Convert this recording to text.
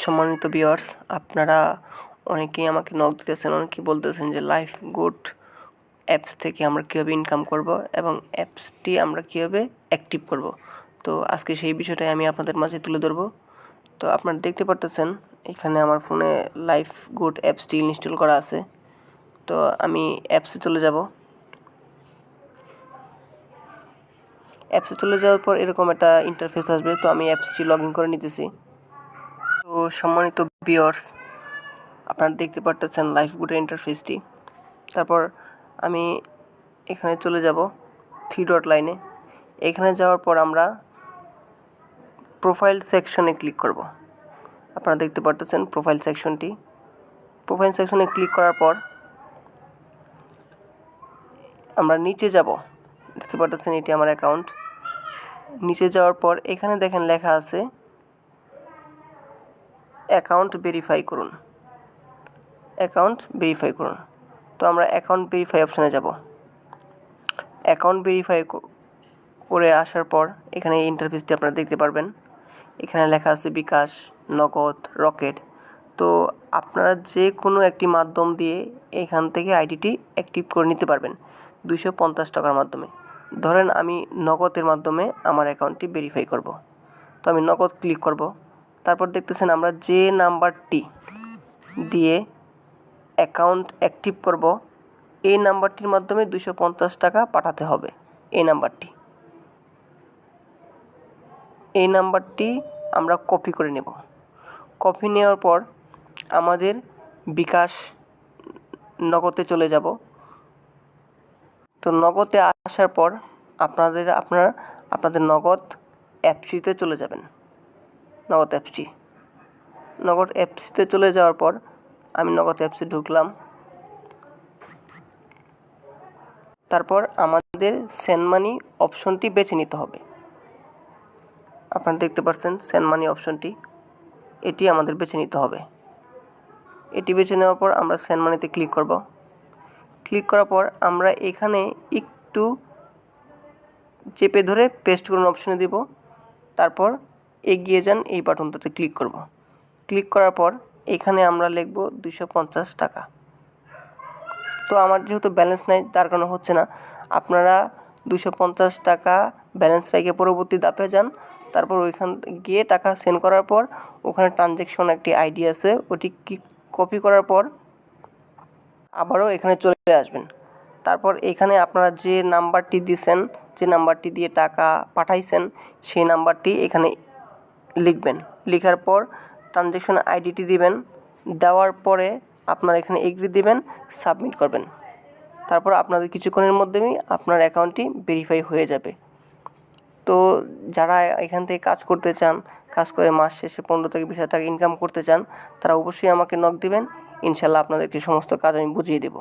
সম্মানিত ভিউয়ার্স, আপনারা অনেকেই আমাকে নক দিতেছেন, অনেকেই বলতেছেন যে লাইফ গুড অ্যাপস থেকে আমরা কীভাবে ইনকাম করব এবং অ্যাপসটি আমরা কীভাবে অ্যাক্টিভ করব। তো আজকে সেই বিষয়টাই আমি আপনাদের মাঝে তুলে ধরব। তো আপনারা দেখতে পারতেছেন এখানে আমার ফোনে লাইফ গুড অ্যাপসটি ইনস্টল করা আছে। তো আমি অ্যাপসে চলে যাব। অ্যাপসে চলে যাওয়ার পর এরকম একটা ইন্টারফেস আসবে। তো আমি অ্যাপসটি লগ ইন করে নিতেছি। তো সম্মানিত ভিউয়ার্স, আপনারা দেখতে পারতেছেন লাইফ গুডের ইন্টারফেসটি। তারপর আমি এখানে চলে যাব 3 ডট লাইনে। এখানে যাওয়ার পর আমরা প্রোফাইল সেকশনে ক্লিক করব। আপনারা দেখতে পারতেছেন প্রোফাইল সেকশনটি। প্রোফাইল সেকশনে ক্লিক করার পর আমরা নিচে যাব। দেখতে পারতেছেন এটি আমার অ্যাকাউন্ট। নিচে যাওয়ার পর এখানে দেখেন লেখা আছে অ্যাকাউন্ট ভেরিফাই করুন। অ্যাকাউন্ট ভেরিফাই করুন। তো আমরা অ্যাকাউন্ট ভেরিফাই অপশানে যাব। অ্যাকাউন্ট ভেরিফাই করে আসার পর এখানে এই ইন্টারফেসটি আপনারা দেখতে পারবেন। এখানে লেখা আছে বিকাশ, নগদ, রকেট। তো আপনারা যে কোনো একটি মাধ্যম দিয়ে এখান থেকে আইডিটি অ্যাক্টিভ করে নিতে পারবেন 250 টাকার মাধ্যমে। ধরেন আমি নগদের মাধ্যমে আমার অ্যাকাউন্টটি ভেরিফাই করব। তো আমি নগদ ক্লিক করব। তারপর দেখতেছেন আমরা যে নাম্বারটি দিয়ে অ্যাকাউন্ট অ্যাক্টিভ করব এই নাম্বারটির মাধ্যমে 250 টাকা পাঠাতে হবে। এই নাম্বারটি আমরা কপি করে নেব। কপি নেওয়ার পর আমাদের বিকাশ নগদে চলে যাব। তো নগদে আসার পর আপনাদের নগদ অ্যাপসটিতে চলে যাবেন। নগদ অ্যাপসটিতে চলে যাওয়ার পর আমি নগদ অ্যাপসে ঢুকলাম। তারপর আমাদের সেন্ড মানি অপশনটি বেছে নিতে হবে। আপনারা দেখতে পাচ্ছেন সেন্ড মানি অপশনটি, এটি আমাদের বেছে নিতে হবে। এটি বেছে নেওয়ার পর আমরা সেন্ড মানিতে ক্লিক করব। ক্লিক করার পর আমরা এখানে একটু চেপে ধরে পেস্ট করুন অপশনে দিব। তারপর এগিয়ে যান এই বাটনটাতে ক্লিক করব। ক্লিক করার পর এখানে আমরা লিখব 250 টাকা। তো আমার যেহেতু ব্যালেন্স নাই তার কারণে হচ্ছে না। আপনারা 250 টাকা ব্যালেন্স রেখে পরবর্তী ধাপে যান। তারপর ওইখান গিয়ে টাকা সেন্ড করার পর ওখানে ট্রানজ্যাকশন একটি আইডি আছে, ওটি কপি করার পর আবারও এখানে চলে আসবেন। তারপর এখানে আপনারা যে নাম্বারটি দিয়েছেন, যে নাম্বারটি দিয়ে টাকা পাঠাইছেন সেই নাম্বারটি এখানে লিখবেন। লেখার পর ট্রানজ্যাকশন আইডিটি দিবেন। দেওয়ার পরে আপনারা এখানে এগ্রি দিবেন, সাবমিট করবেন। তারপর আপনাদের কিছুক্ষণের মধ্যেই আপনার অ্যাকাউন্টটি ভেরিফাই হয়ে যাবে। তো যারা এখান থেকে কাজ করতে চান, কাজ করে মাস শেষে 15 থেকে 20 হাজার টাকা ইনকাম করতে চান, তারা অবশ্যই আমাকে নক দিবেন। ইনশাল্লাহ আপনাদেরকে সমস্ত কাজ আমি বুঝিয়ে দেব।